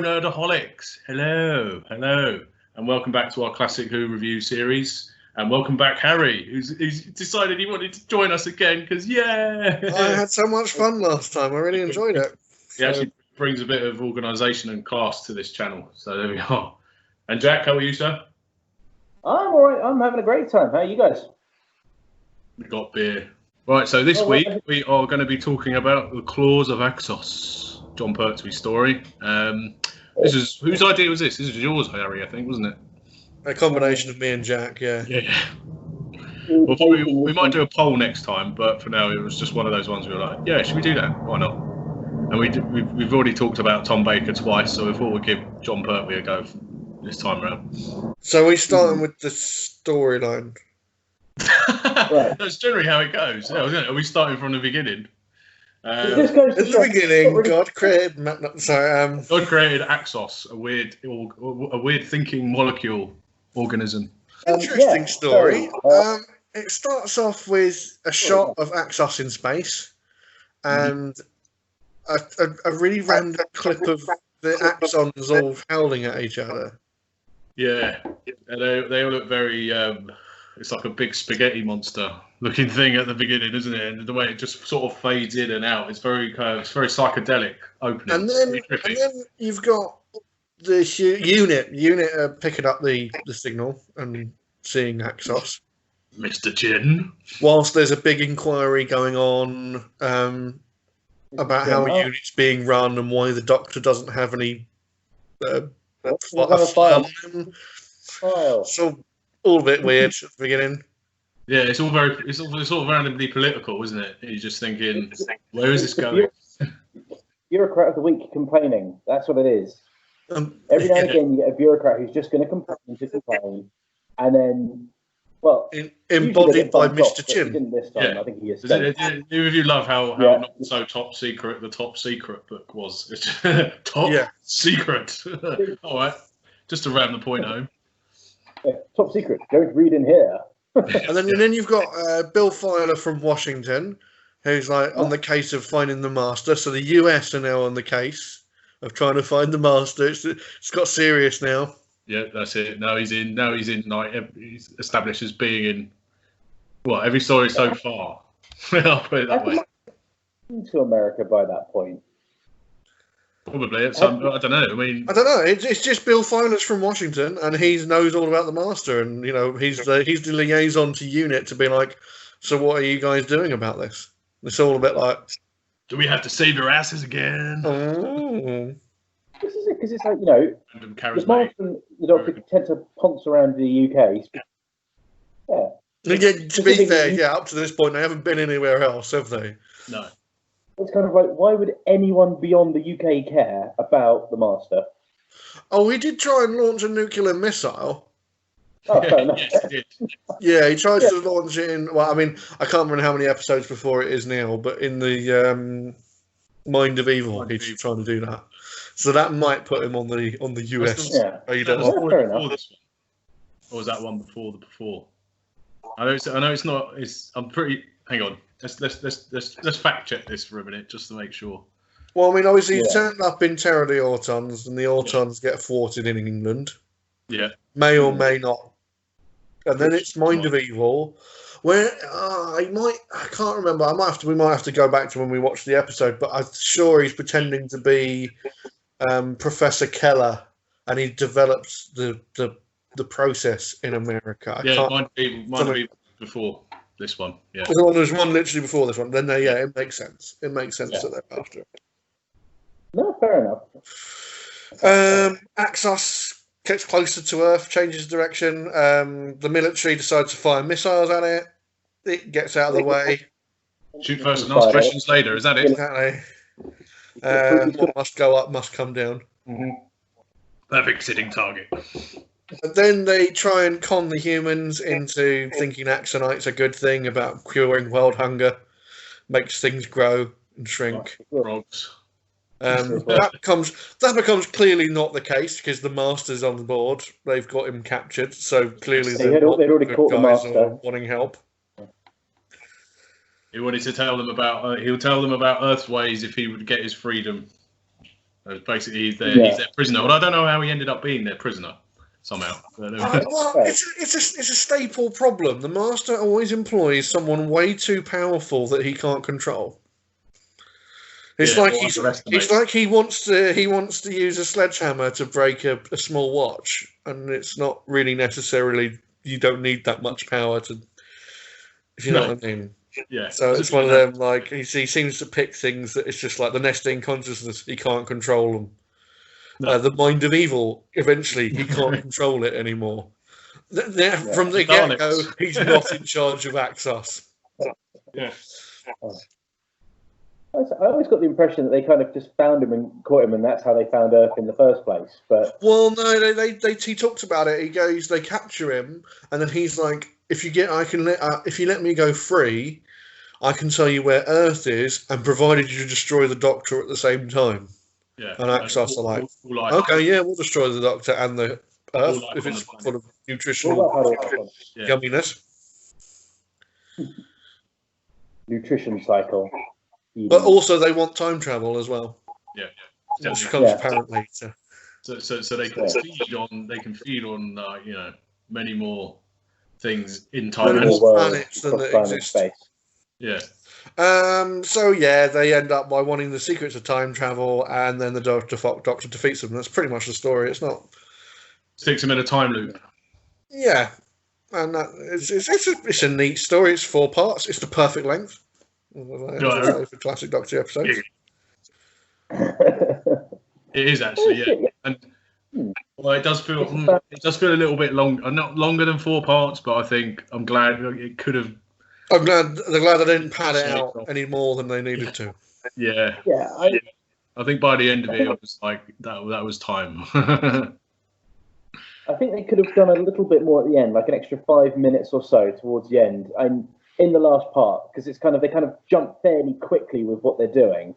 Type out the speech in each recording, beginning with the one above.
Nerdaholics. Hello, and welcome back to our Classic Who review series. And welcome back, Harry, who's decided he wanted to join us again because, yeah! I had so much fun last time. I really enjoyed it. He actually brings a bit of organisation and class to this channel. So there we are. And Jack, how are you, sir? I'm all right. I'm having a great time. How are you guys? We got beer. Right, so this week we are going to be talking about the Claws of Axos, John Pertwee's story. This is whose idea was this? This was yours, Harry, I think, wasn't it? A combination of me and Jack, yeah. Yeah. Well, we might do a poll next time, but for now it was just one of those ones we were like, yeah, should we do that? Why not? And we've already talked about Tom Baker twice, so we thought we'd give John Pertwee a go this time around. So we're starting with the storyline. Right. That's generally how it goes. Yeah, are we starting from the beginning? In the beginning, God created God created Axos, a weird thinking molecule organism. Interesting story. It starts off with a shot of Axos in space, and a really random clip of the Axons all howling at each other. Yeah, they all look very. It's like a big spaghetti monster looking thing at the beginning, isn't it? And the way it just sort of fades in and out, it's very psychedelic opening. And then you've got the unit picking up the signal and seeing Axos. Mr. Chin. Whilst there's a big inquiry going on about how a unit's being run and why the Doctor doesn't have any file on him. So all a bit weird at the beginning. Yeah, it's all sort of randomly political, isn't it? You're just thinking, where is this going? Bureaucrat of the week complaining. That's what it is. Every now and again, you get a bureaucrat who's just going to complain, and then, well, embodied by Mr. Chin. Didn't this time? Yeah. I think he is. Do you love how not so top secret the top secret book was? Top secret. All right, just to ram the point home. Yeah, top secret. Don't read in here. And then you've got Bill Filer from Washington, who's like on the case of finding the master. So the US are now on the case of trying to find the master. It's got serious now. Yeah, that's it. Now he's in. Like he's established as being in every story so far. I'll put it that way. To America by that point. Probably at some. I don't know. I don't know. It's just Bill Filer's from Washington, and he knows all about the master, and he's the liaison to unit to be like, so what are you guys doing about this? It's all a bit like, do we have to save your asses again? Oh. This is it, because it's like the master, the Doctor tend to ponce around the UK. Yeah. To be fair, up to this point, they haven't been anywhere else, have they? No. It's kind of like, why would anyone beyond the UK care about the Master? Oh, he did try and launch a nuclear missile. Oh, fair enough. Yes, he did. Yeah, he tried to launch it in. Well, I mean, I can't remember how many episodes before it is now, but in the Mind of Evil, he's trying to do that. So that might put him on the US. Yeah, fair enough. This one. Or was that one before the before? I know it's not. I'm pretty. Hang on. Let's fact check this for a minute just to make sure. Well, I mean, obviously he turned up in Terror of the Autons, and the Autons get thwarted in England. Yeah. May or may not. And then it's Mind of Evil, where I can't remember. We might have to go back to when we watched the episode, but I'm sure he's pretending to be Professor Keller, and he develops the process in America. Mind of Evil before. This one, yeah. There's one literally before this one. Then, it makes sense. It makes sense that they're after it. No, fair enough. Axos gets closer to Earth, changes direction. The military decides to fire missiles at it. It gets out of the way. Shoot first and ask questions later. Is that it? Exactly. What must go up must come down. Mm-hmm. Perfect sitting target. And then they try and con the humans into thinking Axonites a good thing about curing world hunger, makes things grow and shrink. Frogs. That becomes clearly not the case because the Master's on board. They've got him captured, so clearly they'd already caught the Master. Wanting help. He wanted to tell them about. He'll tell them about Earth's ways if he would get his freedom. Basically, he's their prisoner. Well, I don't know how he ended up being their prisoner somehow. Well, it's a staple problem. The Master always employs someone way too powerful that he can't control. It's like he wants to use a sledgehammer to break a small watch, and it's not really necessarily. You don't need that much power to, if you know what I mean. Yeah. So it's one of them. Like he seems to pick things that it's just like the nesting consciousness. He can't control them. No. The mind of evil. Eventually, he can't control it anymore. From the get-go, he's not in charge of Axos. Yeah. I always got the impression that they kind of just found him and caught him, and that's how they found Earth in the first place. But no, he talks about it. He goes, they capture him, and then he's like, if you let me go free, I can tell you where Earth is, and provided you destroy the Doctor at the same time. Yeah. And Axos are like, okay, yeah, we'll destroy the Doctor and the Earth if it's full of nutritional yumminess. Nutrition cycle. But also, they want time travel as well. Yeah, which comes apparent later. So they can feed on many more things in time and planets than that exist. Space. Yeah. So they end up by wanting the secrets of time travel, and then the Doctor defeats them. That's pretty much the story. It's not sticks him in a time loop. Yeah, and it's a neat story. It's 4 parts. It's the perfect length. For classic Doctor episodes. It is actually, yeah. And it does feel a little bit long, not longer than 4 parts, but I think I'm glad it could have. I'm glad they didn't pad it out any more than they needed to. Yeah. Yeah. I think by the end of it was like that was time. I think they could have done a little bit more at the end, like an extra 5 minutes or so towards the end. In the last part, because they kind of jump fairly quickly with what they're doing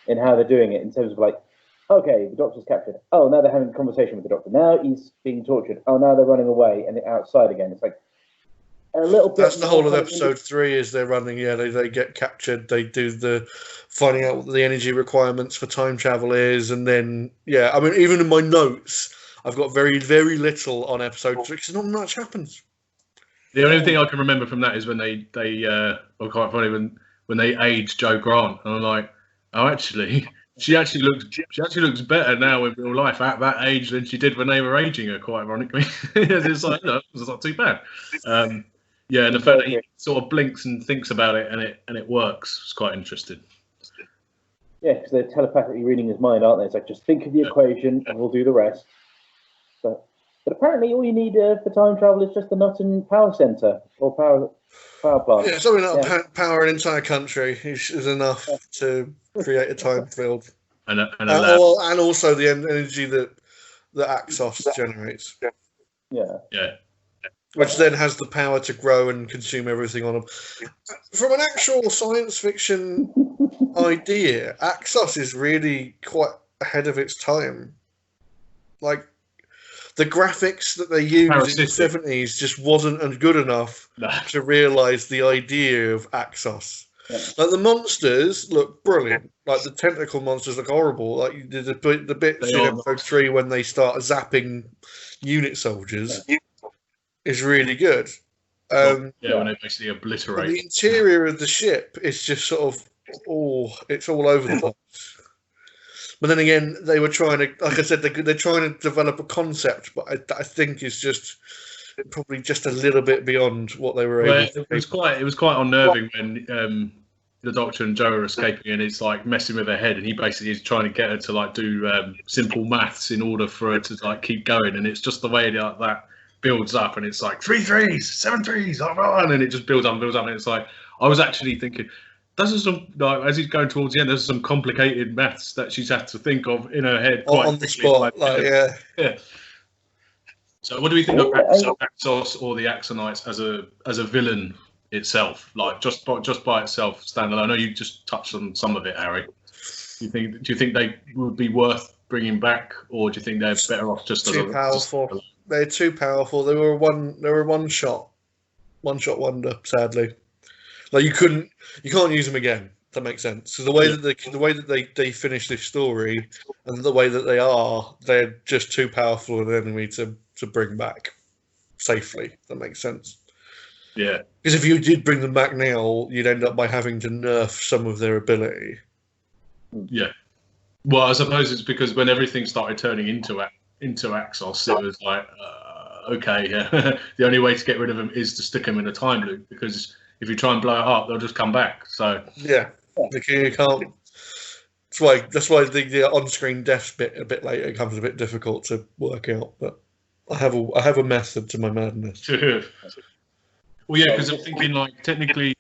and how they're doing it in terms of like, okay, the Doctor's captured. Oh, now they're having a conversation with the Doctor. Now he's being tortured. Oh, now they're running away and outside again. It's like a little bit. That's the whole of episode 3 is they're running. Yeah, they get captured. They do the finding out what the energy requirements for time travel is, and then I mean, even in my notes, I've got very, very little on episode 3 because not much happens. The only thing I can remember from that is when they were quite funny when they aged Jo Grant, and I'm like, oh, actually, she actually looks better now in real life at that age than she did when they were aging her. Quite ironically, it's like it's not too bad. And the fact that he sort of blinks and thinks about it and it works. It's quite interesting. Yeah, because they're telepathically reading his mind, aren't they? It's like just think of the equation and we'll do the rest. But apparently, all you need for time travel is just the Nottingham power centre or power plant. Yeah, something like power an entire country is enough to create a time field, and also the energy that Axos generates. Yeah. Which then has the power to grow and consume everything on them. From an actual science fiction idea, Axos is really quite ahead of its time. Like, the graphics that they used in the 70s just wasn't good enough to realise the idea of Axos. Yeah. Like, the monsters look brilliant. Like, the tentacle monsters look horrible. Like, the bits in episode 3 when they start zapping unit soldiers is really good. When they basically obliterate. The interior of the ship is just sort of, it's all over the place. But then again, they were trying to, like I said, they're trying to develop a concept, but I think it's just probably just a little bit beyond what they were able to do. It was quite unnerving when the Doctor and Jo are escaping, and it's like messing with her head, and he basically is trying to get her to like do simple maths in order for her to like keep going, and it's just the way that builds up, and it's like 3 3s, 7 3s, and then it just builds up, and it's like I was actually thinking. There's some, like, as he's going towards the end, there's some complicated maths that she's had to think of in her head quite on the spot. Yeah. So, what do we think of Axos or the Axonites as a villain itself? Like just by itself, standalone. I know you just touched on some of it, Harry. Do you think they would be worth bringing back, or do you think they're better off just too powerful? They're too powerful. They were one shot wonder. Sadly. Like you can't use them again. That makes sense. So the way that they finish this story and the way that they're just too powerful an enemy to bring back safely. That makes sense. Yeah. Because if you did bring them back now, you'd end up by having to nerf some of their ability. Yeah. Well, I suppose it's because when everything started turning into Axos, it was like, okay, yeah. The only way to get rid of them is to stick them in a time loop, because if you try and blow it up, they'll just come back. So yeah, you can't. That's why the on-screen deaths bit a bit later comes a bit difficult to work out. But I have a method to my madness. Well, yeah, because I'm thinking, like, technically,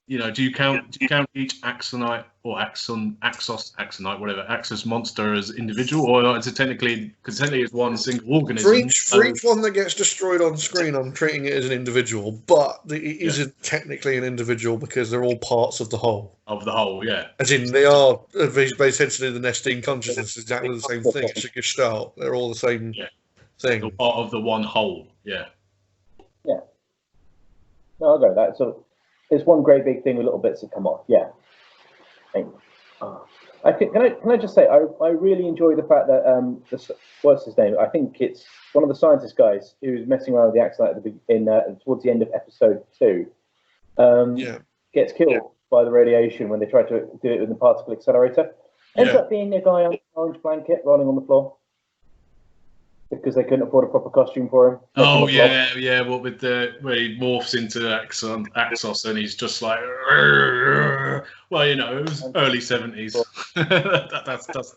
you know, do you count each Axonite or Axonite, whatever, Axos monster as individual, or is it technically, because technically it's one single organism? For each one that gets destroyed on screen, I'm treating it as an individual, but it isn't technically an individual because they're all parts of the whole. Of the whole, yeah. As in, they are essentially the Nestine consciousness, exactly the same thing. It's a gestalt. They're all the same thing. They're part of the one whole, yeah. Yeah. No, I'll go with that. So it's one great big thing with little bits that come off. Yeah. I think. Can I just say I really enjoy the fact that what's his name? I think it's one of the scientist guys who's messing around with the Axonite towards the end of episode 2. Gets killed by the radiation when they try to do it with the particle accelerator. Ends up being a guy on an orange blanket rolling on the floor because they couldn't afford a proper costume for him. Oh yeah. What with where he morphs into Axos and he's just like, well, you know, it was early 70s. that's.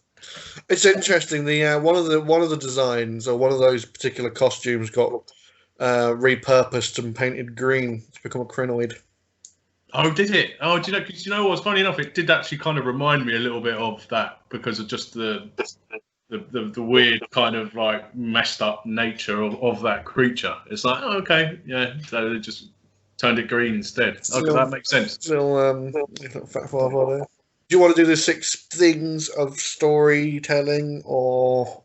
It's interesting. The one of the designs or one of those particular costumes got repurposed and painted green to become a crinoid. Oh, did it? Oh, do you know what's funny enough? It did actually kind of remind me a little bit of that because of just the weird kind of like messed up nature of that creature. It's like, oh, okay, yeah. So they just turned it green instead. Okay, that makes sense. Still, fat father there. Do you want to do the 6 things of storytelling, or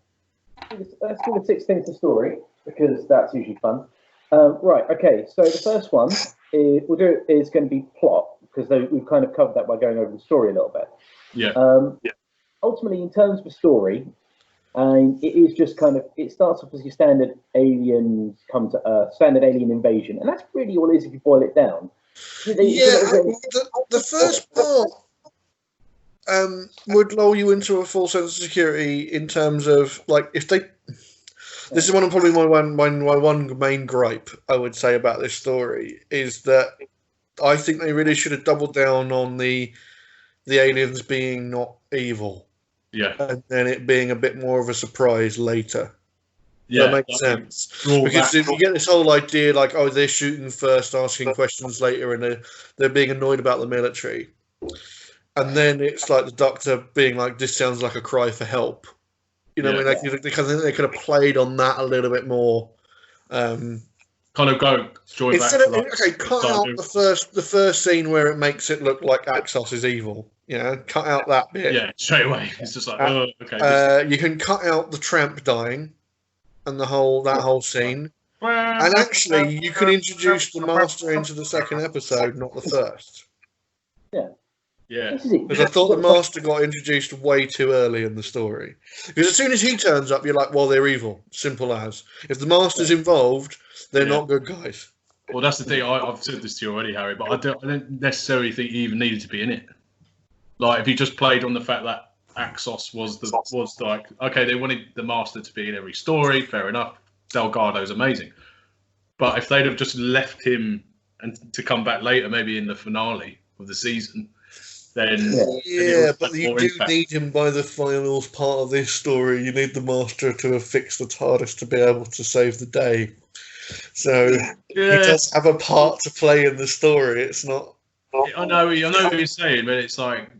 let's do the 6 things of story because that's usually fun. Right. Okay. So the first one is going to be plot because we've kind of covered that by going over the story a little bit. Yeah. Ultimately, in terms of the story, it is just kind of, it starts off as your standard aliens come to Earth, standard alien invasion, and that's really all it is if you boil it down. The first part would lull you into a full sense of security in terms of, like, if they... This is probably my one main gripe, I would say, about this story, is that I think they really should have doubled down on the aliens being not evil. Yeah. And then it being a bit more of a surprise later. Yeah. That makes sense. Because if you get this whole idea, like, oh, they're shooting first, asking questions later, and they're being annoyed about the military. And then it's like the Doctor being like, this sounds like a cry for help. You know, I mean, they could have played on that a little bit more. Kind of go join instead back. Of, okay, cut out the first scene where it makes it look like Axos is evil. You know, cut out that bit. Yeah, straight away. It's just like, oh, okay. You can cut out the tramp dying and that whole scene. And actually, you can introduce the Master into the second episode, not the first. Yeah. Yeah. Because I thought the Master got introduced way too early in the story. Because as soon as he turns up, you're like, well, they're evil. Simple as. If the Master's involved, they're not good guys. Well, that's the thing. I've said this to you already, Harry, but I don't necessarily think he even needed to be in it. Like, if he just played on the fact that Axos was like, okay, they wanted the Master to be in every story, fair enough. Delgado's amazing. But if they'd have just left him and to come back later, maybe in the finale of the season, then but you do need him by the final part of this story. You need the Master to have fixed the TARDIS to be able to save the day. So he does have a part to play in the story. It's not. I know what you're saying, but it's like,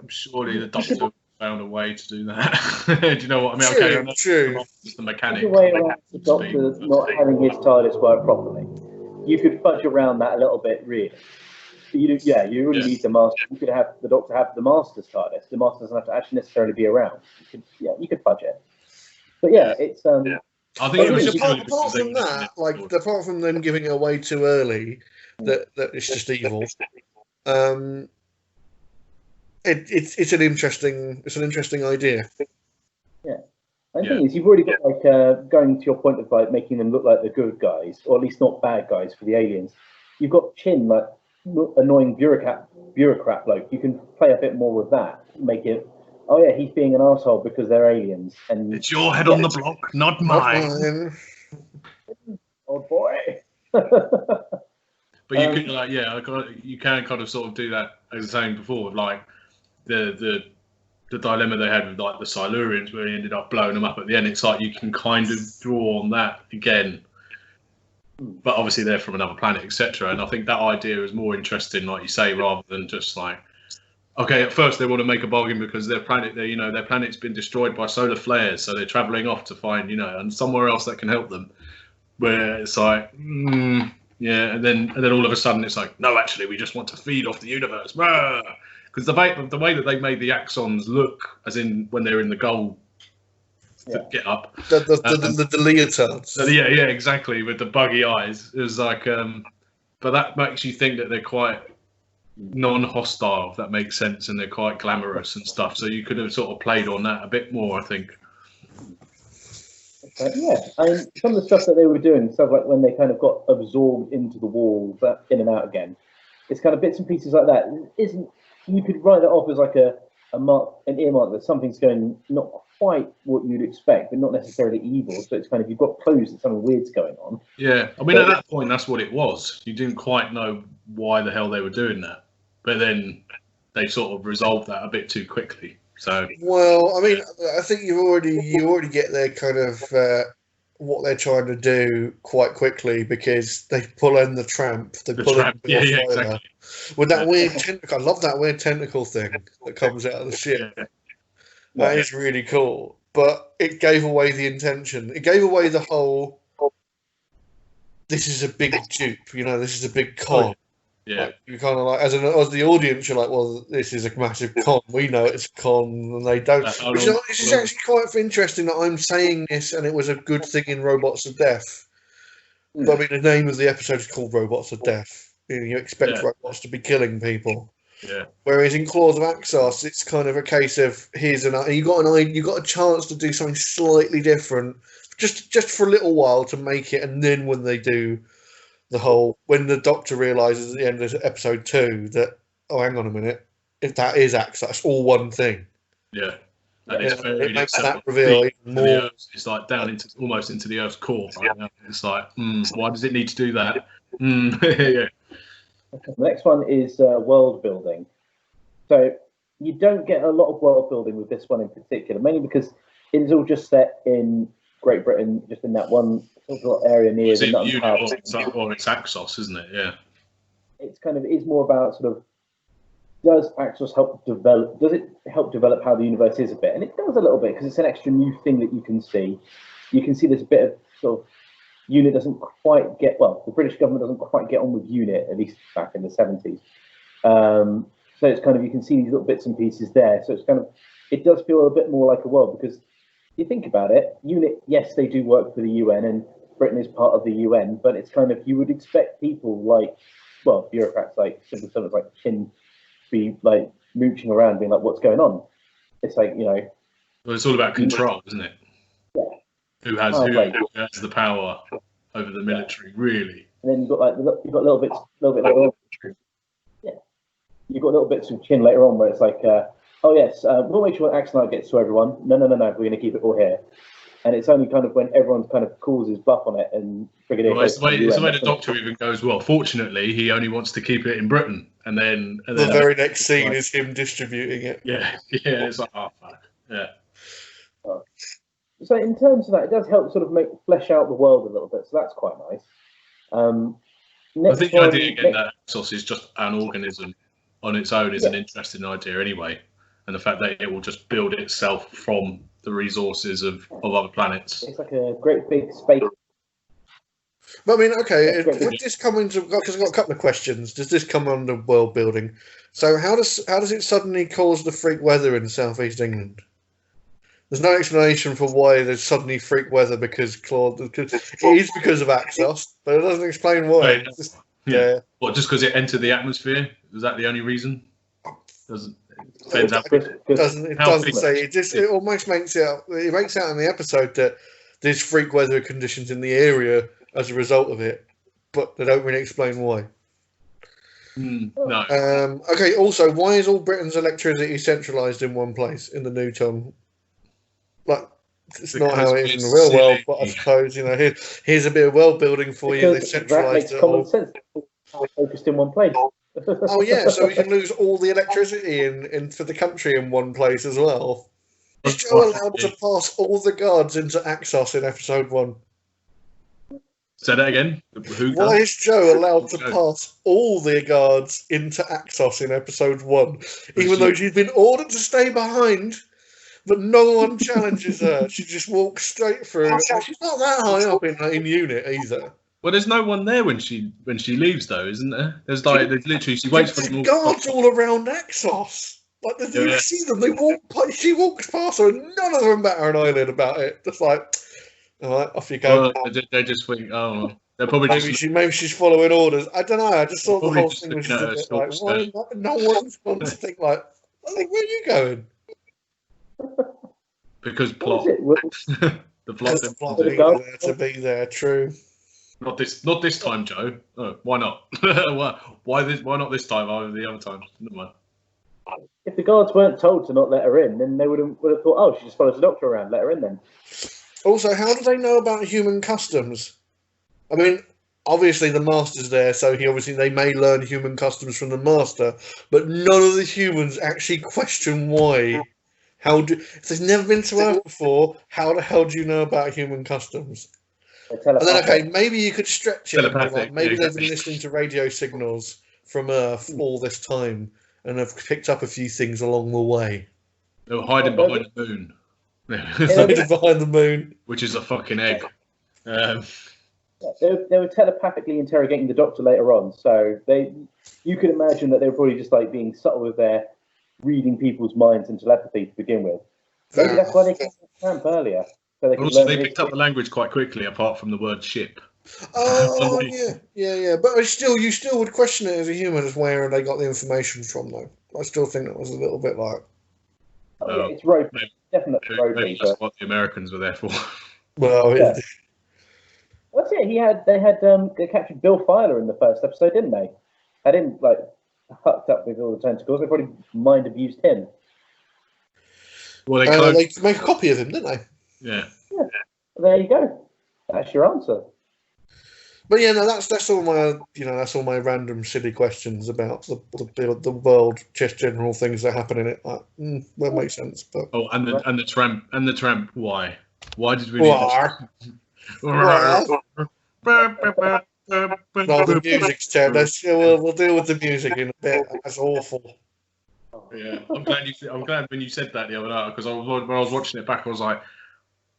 surely the Doctor found a way to do that. Do you know what I mean? True. Just the mechanics. The way around the Doctor not having his TARDIS work properly. You could fudge around that a little bit, really. You really need the Master. You could have the Doctor have the Master's TARDIS. The Master doesn't have to actually necessarily be around. You could fudge it. But it's I think it was apart from that, like apart from them giving it away too early, that it's just evil. it's an interesting idea. Yeah. And the thing is, you've already got going to your point of like making them look like the good guys, or at least not bad guys for the aliens. You've got Chin, like annoying bureaucrat bloke. You can play a bit more with that, make it. Oh yeah, he's being an asshole because they're aliens, and it's your head on the block, not mine. Oh boy. But you can you can kind of sort of do that, as I was saying before, with like the dilemma they had with like the Silurians, where he ended up blowing them up at the end. It's like you can kind of draw on that again, but obviously they're from another planet, etc. And I think that idea is more interesting, like you say, rather than just like, okay, at first they want to make a bargain because their planet's been destroyed by solar flares, so they're traveling off to find and somewhere else that can help them. Where it's like, yeah, and then all of a sudden it's like, no, actually, we just want to feed off the universe. Because the way that they made the Axons look, as in when they're in the gold get up, the leotards. Yeah, exactly, with the buggy eyes. It was like, but that makes you think that they're quite non-hostile, if that makes sense, and they're quite glamorous and stuff. So you could have sort of played on that a bit more, I think. Yeah, I mean, some of the stuff that they were doing, stuff like when they kind of got absorbed into the walls, in and out again, it's kind of bits and pieces like that. You could write it off as like an earmark that something's going not quite what you'd expect, but not necessarily evil. So it's kind of, you've got clues that something weird's going on. Yeah, I mean, at that point, that's what it was. You didn't quite know why the hell they were doing that, but then they sort of resolved that a bit too quickly. So, well, I mean, I think you already get their kind of what they're trying to do quite quickly, because they pull in the tramp. Exactly. With that weird tentacle. I love that weird tentacle thing that comes out of the ship. Yeah. That is really cool. But it gave away the intention. It gave away the whole, this is a big dupe, this is a big con. Yeah. Like, you kind of like, as the audience, you're like, well, this is a massive con. We know it's a con, and they don't. Which is actually quite interesting that I'm saying this, and it was a good thing in Robots of Death. But I mean, the name of the episode is called Robots of Death. You expect robots to be killing people. Yeah. Whereas in Claws of Axos, it's kind of a case of you got a chance to do something slightly different, just for a little while to make it, and then when they do the whole, when the Doctor realizes at the end of episode 2 that, oh, hang on a minute, if that is Axos, that's all one thing. Yeah. And it makes that reveal even more. It's like down almost into the Earth's core. Right? It's like, why does it need to do that? Yeah. The next one is world building. So you don't get a lot of world building with this one in particular, mainly because it's all just set in Great Britain, just in that one sort of area near the unit, or it's Axos, isn't it? Yeah. It's kind of, is more about sort of, does Axos help develop? Does it help develop how the universe is a bit? And it does a little bit, because it's an extra new thing that you can see. You can see there's a bit of sort of, UNIT doesn't quite get, well, the British government doesn't quite get on with UNIT, at least back in the 70s. So it's kind of, you can see these little bits and pieces there. So it's kind of, it does feel a bit more like a world, because you think about it, UNIT, yes, they do work for the UN, and Britain is part of the UN, but it's kind of, you would expect people like, well, bureaucrats like civil servants like Chin be like mooching around being like, what's going on? It's like, well, it's all about control, isn't it? Yeah. Who has the power over the military, really? And then you've got little bits later on. Yeah. You've got little bits of Chin later on where it's like, oh yes, we'll make sure Axonite gets to everyone. No, we're going to keep it all here. And it's only kind of when everyone kind of calls his bluff on it, and Brigadier. Well, it's the way the Doctor even goes, well, fortunately, he only wants to keep it in Britain. And then the very next scene is him distributing it. Yeah, it's like, oh, fuck. Yeah. So in terms of that, it does help sort of flesh out the world a little bit. So that's quite nice. I think the idea again that Axos is just an organism on its own is an interesting idea anyway. And the fact that it will just build itself from the resources of other planets. It's like a great big space. But I mean, okay, would this come into, because I've got a couple of questions. Does this come under world building? So how does it suddenly cause the freak weather in southeast England? There's no explanation for why there's suddenly freak weather because it is because of Axos, but it doesn't explain why. What, just because it entered the atmosphere? Is that the only reason? Depends how It how doesn't big- say. It almost makes it. It makes out in the episode that there's freak weather conditions in the area as a result of it, but they don't really explain why. No. Okay. Also, why is all Britain's electricity centralised in one place in the new town? Like, it's not how it is in the real world, but I suppose here's a bit of world building for you. They Because that centralised makes it common all. sense. Focused in one place. Oh yeah, so we can lose all the electricity in for the country in one place as well. Is Joe allowed to pass all the guards into Axos in episode 1? Say that again. Why is Joe allowed to pass all the guards into Axos in episode 1, even though she's been ordered to stay behind, but no one challenges her? She just walks straight through. She's not that high up in unit either. Well, there's no one there when she leaves, though, isn't there? There's literally she waits for them. Guards all around Axos. Like you see them, they walk. She walks past her, and none of them bat an eyelid about it. Just like, all right, off you go. Well, they just think, oh, they're probably maybe she's following orders. I don't know. I just thought the whole thing was just a bit like, why no one's gone to think like, where are you going? Because plot. The plot there to be there. True. Not this time, Joe. Oh, why not? Why not this time? Over the other times. Never mind. If the guards weren't told to not let her in, then they would have thought, oh, she just follows the doctor around. Let her in then. Also, how do they know about human customs? I mean, obviously the master's there, so they may learn human customs from the master, but none of the humans actually question why. If they've never been to Earth before, how the hell do you know about human customs? And then, okay, maybe you could stretch it. Like maybe they've been listening to radio signals from Earth all this time and have picked up a few things along the way. They were hiding behind the moon. Hiding behind the moon. Which is a fucking egg. They were telepathically interrogating the doctor later on, so you could imagine that they were probably just like being subtle with their reading people's minds and telepathy to begin with. Maybe that's why they came to the camp earlier. So they picked up the language quite quickly, apart from the word ship. Oh, yeah. But you still would question it as a human as where they got the information from, though. I still think that was a little bit like... it's ropey. Definitely ropey. Maybe that's what the Americans were there for. Well, yeah. That's it. They captured Bill Filer in the first episode, didn't they? They didn't, hooked up with all the tentacles. They probably mind abused him. Well, they make a copy of him, didn't they? Yeah. There you go. That's your answer. But yeah, no, that's all my that's all my random silly questions about the world, just general things that happen in it. That makes sense. But and the tramp. Why did we? No, the music's terrible. We'll deal with the music in a bit. That's awful. Yeah, I'm glad when you said that the other night, because when I was watching it back, I was like,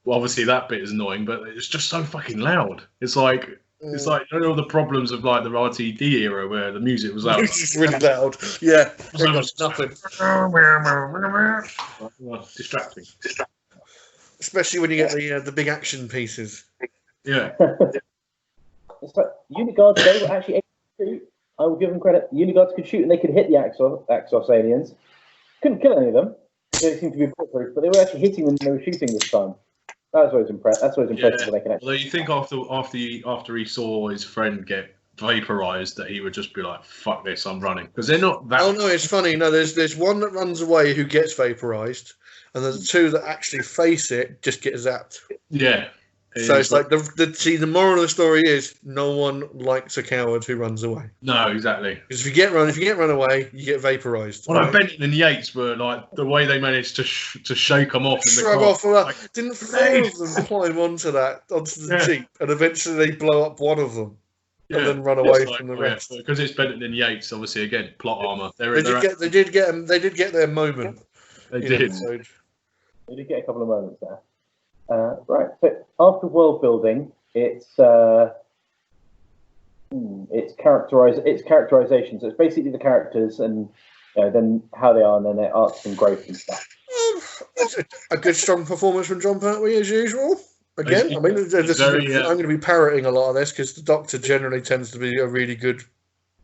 well, obviously that bit is annoying, but it's just so fucking loud. It's like all the problems of the RTD era where the music was loud. It's just really loud. Yeah, nothing. Distracting. Especially when you get the big action pieces. Yeah. It's like unit guards, they were actually able to shoot. I will give them credit. Unit guards could shoot and they could hit the Axos aliens. Couldn't kill any of them. They seemed to be bulletproof, but they were actually hitting them when they were shooting this time. That's always impressive. That's always impressive when they can actually. Although you think after he saw his friend get vaporized, that he would just be like, "Fuck this, I'm running," because they're not that. Oh no, it's funny. No, there's one that runs away who gets vaporized, and there's two that actually face it, just get zapped. Yeah. So it's like the moral of the story is no one likes a coward who runs away. No, exactly. Because if you get run away, you get vaporized. Well, right? Benton and Yates were like the way they managed to shake them off. Shrug off. Didn't four of them climb onto the Jeep, and eventually they blow up one of them, and then run away from the rest. Because it's Benton and Yates, obviously. Again, plot armor. They did get their moment. They did. They did get a couple of moments there. Right. So after world building, it's characterization. So it's basically the characters and then how they are, and then their arcs and growth and stuff. A good strong performance from John Pertwee as usual. Again, I'm going to be parroting a lot of this because the Doctor generally tends to be a really good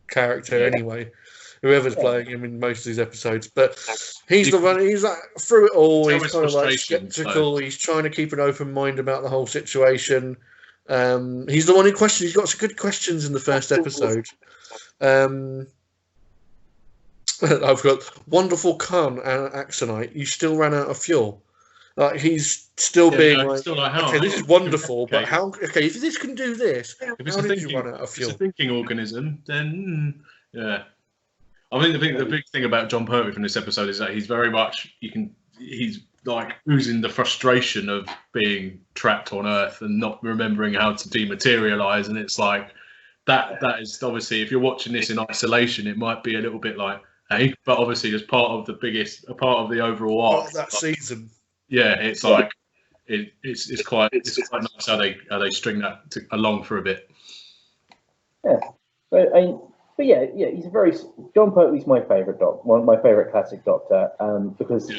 character anyway. whoever's playing him in most of these episodes. But he's the one. He's like through it all. He's kind of like skeptical. So. He's trying to keep an open mind about the whole situation. He's the one who questions. He's got some good questions in the first episode. I've got wonderful Khan and Axonite. You still ran out of fuel. Like he's still being like, okay, this is wonderful, but how? Okay, if this can do this, if how did you run out of fuel? If it's a thinking organism, then yeah. I think the big thing about John Pertwee from this episode is that he's very much he's like oozing the frustration of being trapped on Earth and not remembering how to dematerialize, and it's like that is obviously if you're watching this in isolation, it might be a little bit like, hey, but obviously as part of the overall arc of that season. Yeah, it's like it's quite nice how they string that along for a bit. Yeah, but yeah, he's a very John Pertwee's my favourite one of my favourite classic Doctor, because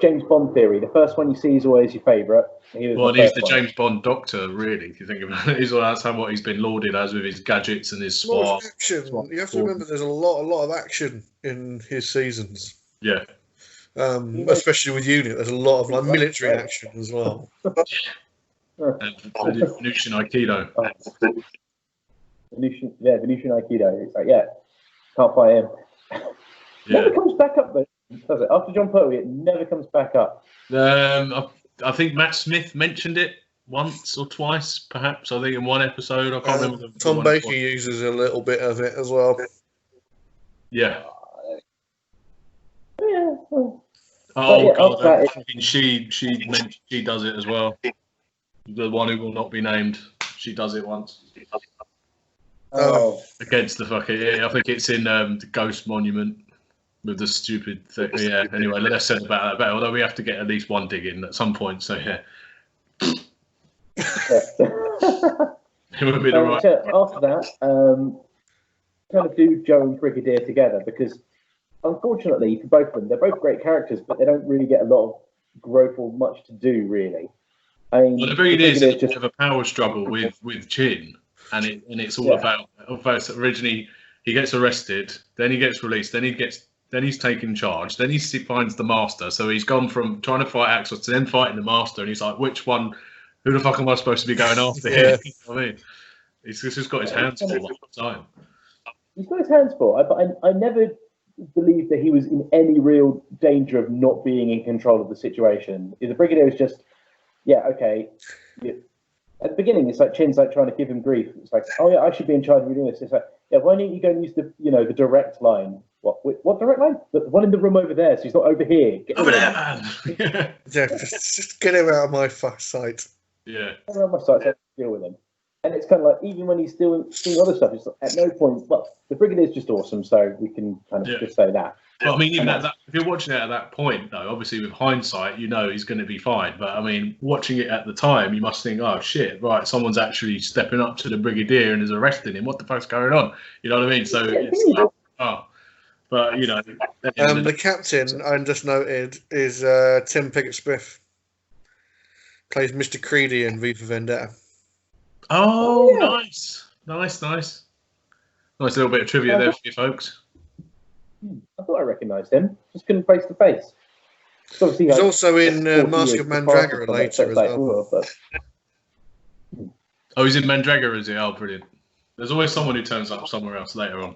James Bond theory. The first one you see is always your favourite. He's the James Bond Doctor, really. If you think about it, that's what he's been lauded as with his gadgets and his swat. Action. You have to remember, there's a lot of action in his seasons. Yeah. Especially with Unit, there's a lot of like military action as well. And Venusian Aikido. Venusian Aikido. It's like, can't fight him. Never comes back up though, does it? After John Pertwee, it never comes back up. I think Matt Smith mentioned it once or twice, perhaps. I think in one episode. I can't remember. Tom Baker uses a little bit of it as well. Yeah. Yeah. Oh God! She does it as well. The one who will not be named. She does it once. Oh. Against the fucking. Yeah, I think it's in the Ghost Monument with the stupid thing. Yeah. Anyway, let's say about that. Although we have to get at least one dig in at some point. So yeah. It would be the right. After that, kind of do Joe and Brigadier together because. Unfortunately, for both of them, they're both great characters, but they don't really get a lot of growth or much to do, really. I mean, well, the Brigadier is just a power struggle with Chin, and it's all about originally he gets arrested, then he gets released, then he's taken charge, then he finds the Master. So he's gone from trying to fight Axos to then fighting the Master, and he's like, which one? Who the fuck am I supposed to be going after here? You know what I mean, he's just got his hands full all the time. He's got his hands full, but I never believed that he was in any real danger of not being in control of the situation. The Brigadier is just, okay. At the beginning, it's like Chin's like trying to give him grief. It's like, oh yeah, I should be in charge of doing this. It's like, why don't you go and use the direct line? What direct line? The one in the room over there, so he's not over here. Get over there, man. Just get him out of my sight. Yeah. Get him out of my sight, so I can deal with him. And it's kind of like, even when he's doing other stuff, it's like, at no point, the Brigadier's just awesome, so we can kind of just say that. Well, I mean, even if you're watching it at that point, though, obviously with hindsight, you know he's going to be fine. But I mean, watching it at the time, you must think, oh shit, right, someone's actually stepping up to the Brigadier and is arresting him. What the fuck's going on? You know what I mean? So it's like, but you know, the captain I just noted is Tim Pickett-Smith, plays Mr. Creedy in V for Vendetta. Oh, nice. Nice little bit of trivia there for you folks. I thought I recognised him. Just couldn't face to face. He's also in Mask of Mandragora later as well. Oh, he's in Mandragora, is he? Oh, brilliant. There's always someone who turns up somewhere else later on.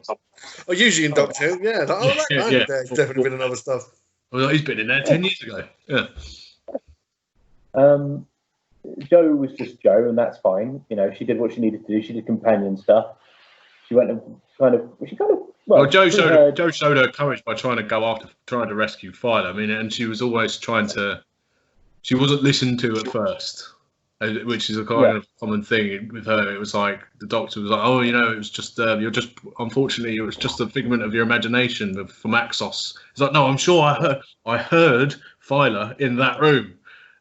Oh, usually in Doctor Who, yeah. That guy there's definitely been in other stuff. Well, he's been in there 10 years ago. Yeah. Joe was just Joe, and that's fine. You know, she did what she needed to do. She did companion stuff. She went and Joe showed her courage by trying to rescue Phyla. I mean, and she was always she wasn't listened to at first, which is a kind of common thing with her. It was like the Doctor was like, oh, you know, it was just unfortunately it was just a figment of your imagination from Axos. It's like, no, I'm sure I heard Phyla in that room.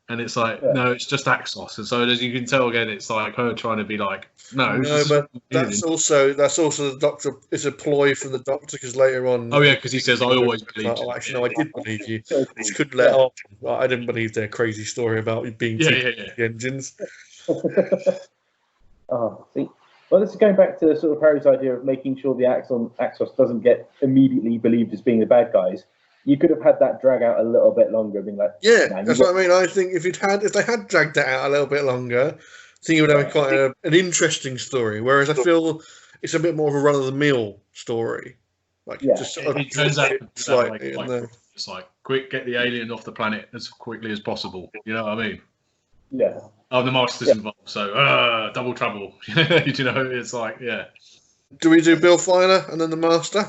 And it's like, no, it's just Axos. And so as you can tell again, it's like her trying to be like, no. But that's also the Doctor. It's a ploy from the Doctor because later on. Oh yeah, because he says, I always believed you. Actually, no, I did believe you. Just couldn't let on. I didn't believe their crazy story about being the engines. See, Well, this is going back to sort of Harry's idea of making sure the Axos doesn't get immediately believed as being the bad guys. You could have had that drag out a little bit longer, being like, yeah, that's what I mean. I think if they had dragged that out a little bit longer, I think it would have quite an interesting story. Whereas I feel it's a bit more of a run of the mill story. Like just sort of it turns out slightly. It's like quick, get the alien off the planet as quickly as possible. You know what I mean? Yeah. Oh, the master's involved, so double trouble. You know, it's like Do we do Bill Filer and then the master?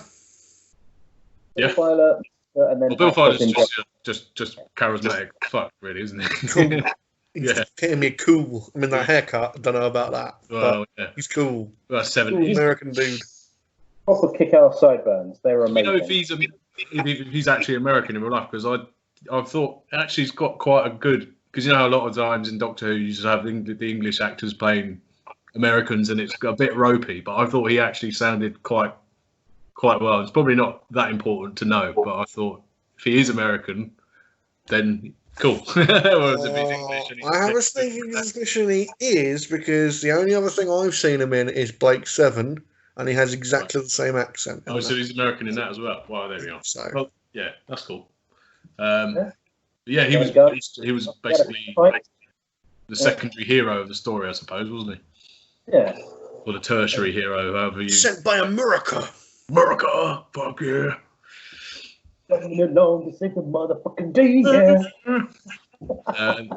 Bill Filer, and then Bill Filer's just charismatic fuck, really, isn't he? Cool. He's hitting me cool. I mean, that haircut, I don't know about that. Well, he's cool. Well, 70s. American dude. Proper kick-ass sideburns. They were amazing. You know if he's actually American in real life, because I thought actually he's got quite a good, because you know a lot of times in Doctor Who you just have the English actors playing Americans and it's a bit ropey, but I thought he actually sounded quite well. It's probably not that important to know, but I thought if he is American, then cool. I was thinking English and he is, because the only other thing I've seen him in is Blake 7, and he has exactly the same accent. Oh, so he's American in that as well. Wow, there we are. So, well, yeah, that's cool. He was basically the secondary hero of the story, I suppose, wasn't he? Yeah. Or the tertiary hero, however you. Sent by America. America, fuck yeah. Coming along to save the motherfucking day, yeah.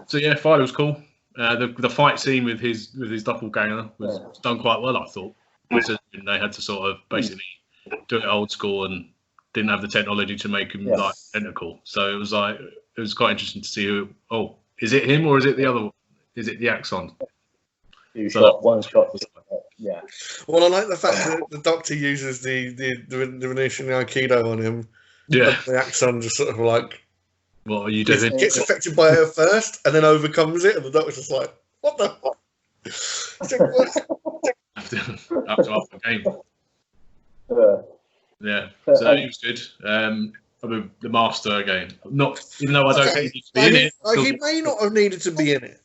So yeah, Filer was cool. The fight scene with his doppelganger was done quite well, I thought. They had to sort of basically do it old school and didn't have the technology to make him like identical. So it was quite interesting to see who. Oh, is it him or is it the other? Is it the Axon? One shot. Yeah. Well, I like the fact that the Doctor uses the Venetian Aikido on him. Yeah. The Axon just sort of like, what are you doing? Gets affected by it first and then overcomes it, and the Doctor's just like, what the fuck? Up to half the game. Yeah, so he was good. I mean, the Master again. Not even though I don't think he needs to be in it. He may not have needed to be in it,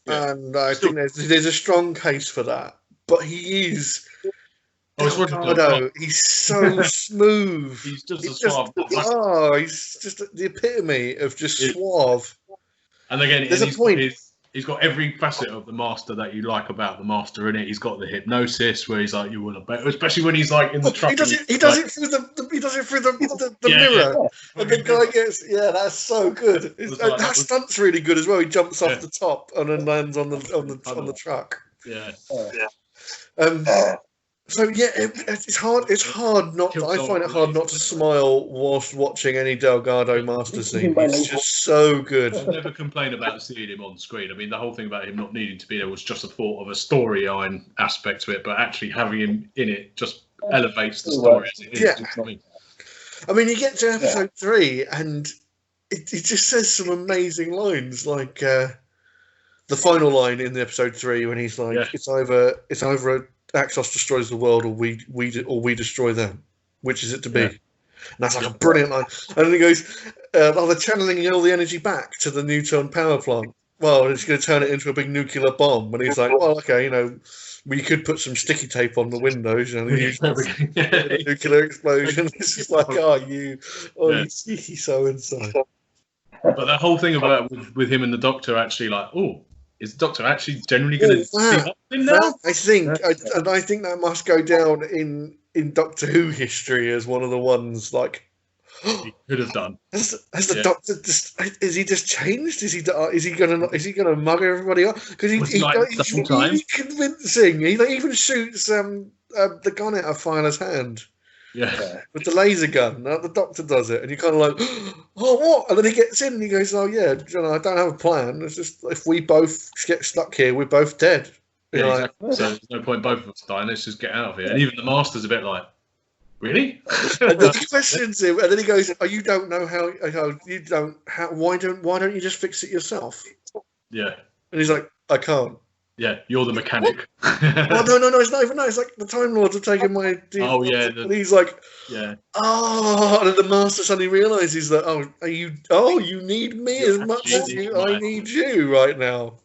and I think there's a strong case for that. But he is. He's so smooth. He's just a suave. He's just the epitome of just suave. And again, there's a point. He's got every facet of the Master that you like about the Master in it. He's got the hypnosis where he's like, "You want to bet," especially when he's like in the truck. He does it through the mirror, and the guy gets. Yeah, that's so good. That stunt's really good as well. He jumps off the top and then lands on the truck. Yeah. So yeah, it's hard. It's hard not. I find it hard not to smile whilst watching any Delgado Master scene. It's just so good. I never complain about seeing him on screen. I mean, the whole thing about him not needing to be there was just a thought of a storyline aspect to it, but actually having him in it just elevates the story as it is. Yeah. I mean, you get to episode 3, and it just says some amazing lines, like the final line in episode 3 when he's like, "It's either Axos destroys the world, or we destroy them. Which is it to be?" And that's like a brilliant line. And then he goes, they're channeling all the energy back to the Newton power plant. Well, it's going to turn it into a big nuclear bomb. And he's like, well, okay, we could put some sticky tape on the windows and use a nuclear explosion. It's just like, he's so inside. But that whole thing about with him and the Doctor actually, like, is the Doctor actually generally going to see him now? I think that must go down in Doctor Who history as one of the ones like he could have done. Has the Doctor just? Is he just changed? Is he gonna mug everybody up? Because he's convincing. He even shoots the gun out of Filer's hand. Yeah, with the laser gun. The Doctor does it, and you're kind of like, oh, what? And then he gets in and he goes, oh, yeah, I don't have a plan. It's just, if we both get stuck here, we're both dead. Yeah, exactly. So there's no point both of us dying. Let's just get out of here. And even the Master's a bit like, really? And then he questions him, and then he goes, oh, you don't know why don't you just fix it yourself? Yeah. And he's like, I can't. Yeah, you're the mechanic. Oh, no, it's not even that. It's like the Time Lords are taking my... Oh, yeah. And he's like... Yeah. Oh, and then the Master suddenly realises that, you need me as much as I need you right now.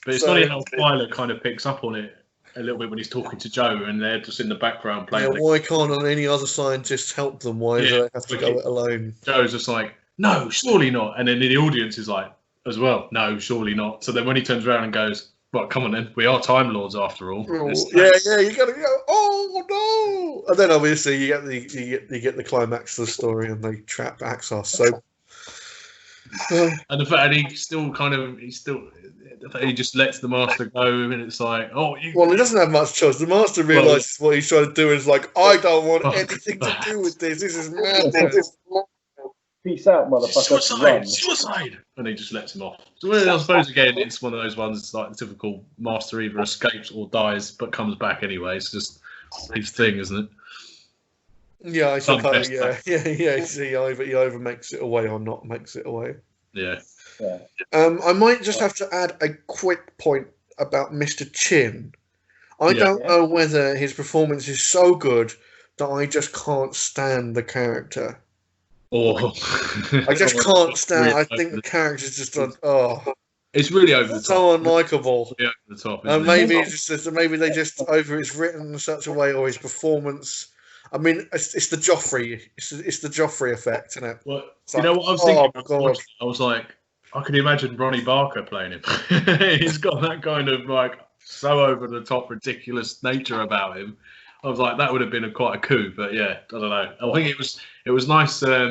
But it's funny how Filer kind of picks up on it a little bit when he's talking to Joe, and they're just in the background playing. Yeah, why can't any other scientists help them? Why do they have to go it alone? Joe's just like, no, surely not. And then the audience is like, as well, no, surely not. So then when he turns around and goes, well, come on then, we are Time Lords after all. Yeah, you gotta go. Oh no! And then obviously you get the climax of the story, and they trap Axos. So, and the fact he just lets the master go, and it's like, well, he doesn't have much choice. The master realizes what he's trying to do is like, I don't want anything to do with this. This is madness. Peace out, motherfucker. Suicide! And he just lets him off. So I suppose, again, it's one of those ones, it's like the typical master either escapes or dies, but comes back anyway. It's just his thing, isn't it? Yeah, I suppose, yeah. He either makes it away or not makes it away. Yeah. I might just have to add a quick point about Mr. Chin. I don't know whether his performance is so good that I just can't stand the character. I just can't stand. I think the character's just it's really over the top. So unlikable. Yeah, over the top. And maybe it's written in such a way, or his performance. I mean, it's the Joffrey. It's the Joffrey effect, isn't it? Well, you know what I was thinking? I was like, I could imagine Ronnie Barker playing him. He's got that kind of like so over the top, ridiculous nature about him. I was like, that would have been quite a coup, but yeah, I don't know. I think it was nice. There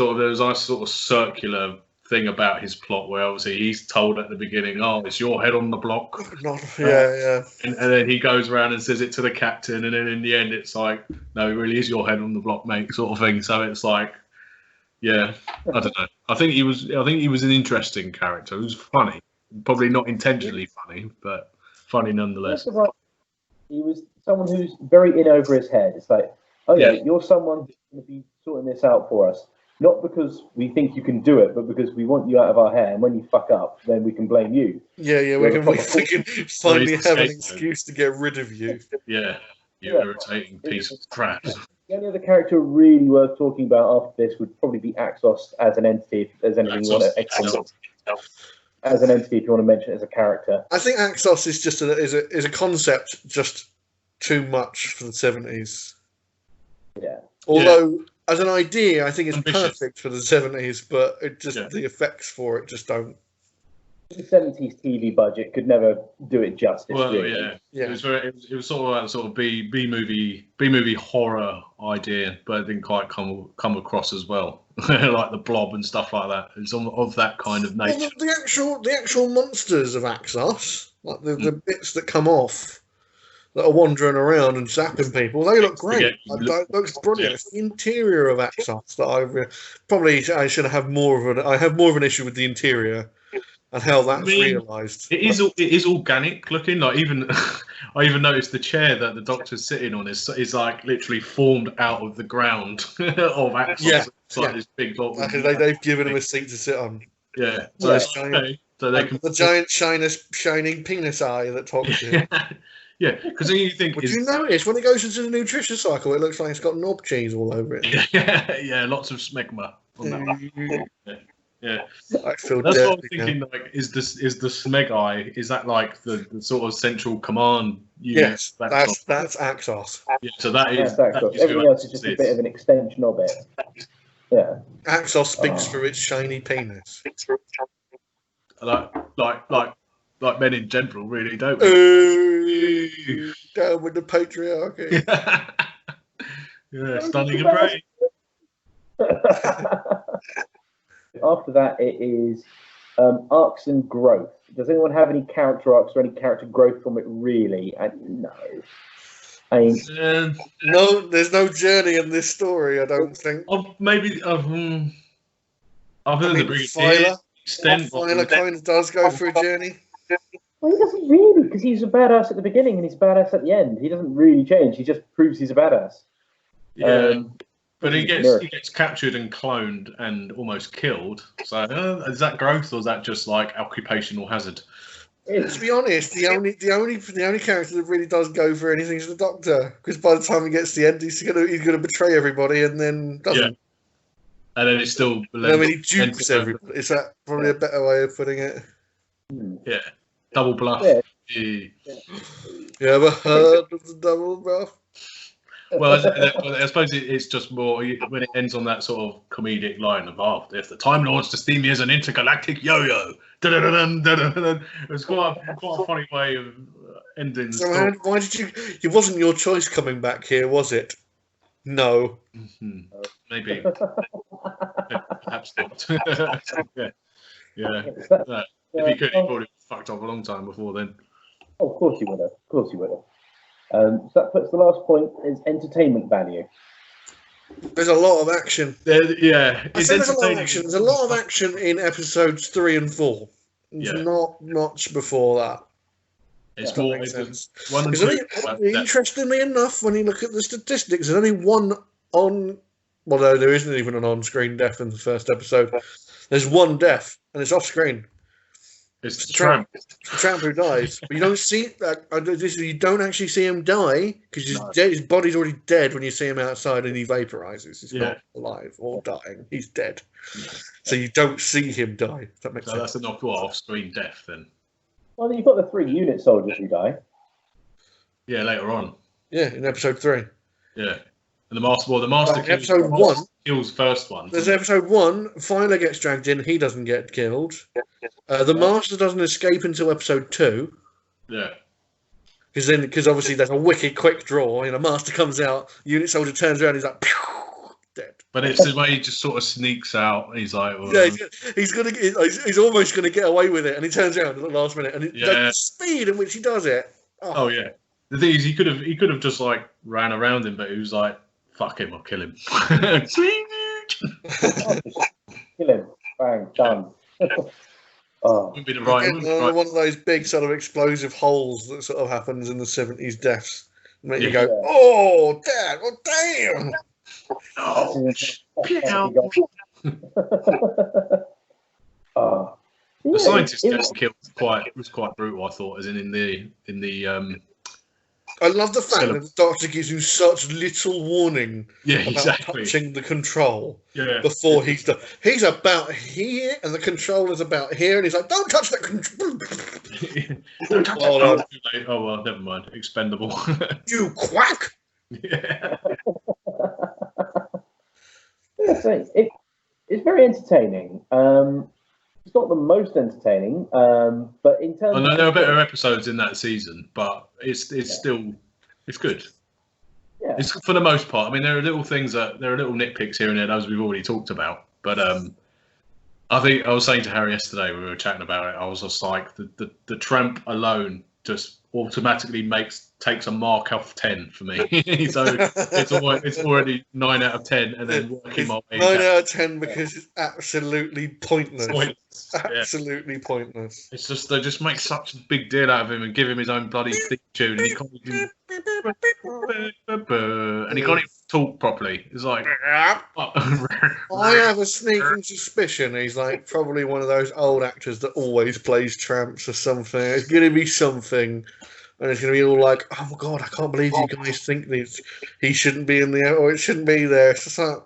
was a nice sort of circular thing about his plot where obviously he's told at the beginning, "Oh, it's your head on the block." Yeah. And then he goes around and says it to the captain, and then in the end, it's like, "No, it really is your head on the block, mate," sort of thing. So it's like, yeah, I don't know. I think he was an interesting character. He was funny, probably not intentionally funny, but funny nonetheless. He was someone who's very in over his head. It's like, you're someone who's going to be sorting this out for us, not because we think you can do it, but because we want you out of our hair. And when you fuck up, then we can blame you. Yeah, we can finally have an excuse to get rid of you. Yeah, you irritating piece of crap. The only other character really worth talking about after this would probably be Axos as an entity. If there's anything you want to as an entity, if you want to mention it as a character. I think Axos is just is a concept just too much for the 70s. Yeah. Although, as an idea, I think it's perfect for the 70s, but it just the effects for it just don't. The 70s TV budget could never do it justice. Well, really. It was sort of like sort of B movie horror idea, but it didn't quite come across as well, like the Blob and stuff like that. It's of that kind of nature. Well, the actual monsters of Axos, like the bits that come off, that are wandering around and zapping people, they look great. That looks brilliant. It's the interior of Axos that I should have more of an. I have more of an issue with the interior. And how that's realised. It is organic looking. Like I even noticed the chair that the Doctor's sitting on is like literally formed out of the ground of Axos. Yeah, it's like this big block. They've given him a seat to sit on. Yeah. So they can the giant shining penis eye that talks to him. Yeah, because then you think. Did you notice when it goes into the nutrition cycle, it looks like it's got knob cheese all over it? Yeah, lots of smegma on that. Yeah, I feel that's what I'm thinking. Like, is the Smeg Eye? Is that like the sort of central command unit? Yes, that's Axos. Yeah, so that is. Axos. Everything else is just a bit of an extension of it. Yeah. Axos speaks through its shiny penis. Like men in general, really, don't we? Down with the patriarchy. Yeah, stunning and brave. After that, it is arcs and growth. Does anyone have any character arcs or any character growth from it, really? No. No, there's no journey in this story, I don't think. Maybe I've heard the Filer kind of does go through a journey. Well, he doesn't really, because he's a badass at the beginning and he's a badass at the end. He doesn't really change. He just proves he's a badass. Yeah. But he gets captured and cloned and almost killed. So is that growth or is that just like occupational hazard? To be honest, the only character that really does go for anything is the Doctor, because by the time he gets to the end, he's gonna betray everybody and then doesn't. Yeah. And then it's still. He dupes everybody. Is that probably a better way of putting it? Yeah, double bluff. Yeah. You ever heard of the double breath? Well, I suppose it's just more when it ends on that sort of comedic line of, "Oh, if the Time Lords to see me as an intergalactic yo-yo." It was quite a funny way of ending the So story. why did you? It wasn't your choice coming back here, was it? No. Maybe. Perhaps not. yeah. If he could, he probably fucked off a long time before then. Oh, of course you would have. Of course you would have. So that puts the last point is entertainment value. There's a lot of action. Yeah. I say there's a lot of action. There's a lot of action in episodes 3 and 4. There's not much before that. It's more. Interestingly enough, when you look at the statistics, there's only one on. Well, no, there isn't even an on-screen death in the first episode. There's one death, and it's off-screen. It's the tramp. It's the tramp who dies. But you don't see that. You don't actually see him die because his body's already dead when you see him outside and he vaporizes. He's not alive or dying. He's dead. So you don't see him die. If that makes sense. That's enough off-screen death then. Well, you've got the 3 unit soldiers who die. Yeah, later on. Yeah, in episode 3. Yeah. And the master kills the first one. There's episode 1, Filer gets dragged in, he doesn't get killed. The master doesn't escape until episode 2. Yeah. Because obviously there's a wicked quick draw, and the master comes out, unit soldier turns around, he's like, pew, dead. But it's the way he just sort of sneaks out. He's like, well, he's almost gonna get away with it, and he turns around at the last minute, and the speed in which he does it. Oh yeah. The thing is, he could have just like ran around him, but he was like, "Fuck him, I'll kill him." Kill him, bang, done. Wouldn't be the right. One of those big sort of explosive holes that sort of happens in the 70s deaths. Make you go, "Oh, Dad! Oh, damn!" The scientist gets killed was quite brutal, I thought, as in the I love the fact that the Doctor gives you such little warning about touching the control before he's done. He's about here, and the controller's about here, and he's like, "Don't touch that control!" Don't touch that. Oh well, never mind. Expendable. You quack! Yeah. It's very entertaining. It's not the most entertaining, but in terms. There are better episodes in that season, but it's still good. Yeah. It's for the most part. I mean, there are little things there are little nitpicks here and there, as we've already talked about. But I think I was saying to Harry yesterday when we were chatting about it, I was just like the tramp alone just automatically takes a mark off 10 for me. So it's already 9 out of 10, and then working my way 9 out of 10 because it's absolutely pointless. Absolutely pointless. It's just they just make such a big deal out of him and give him his own bloody theme tune, and he can't even talk properly. It's like I have a sneaking suspicion he's like probably one of those old actors that always plays tramps or something. It's going to be something. And it's going to be all like, "Oh my God, I can't believe you guys think this. He shouldn't be in there, or it shouldn't be there." It's just like,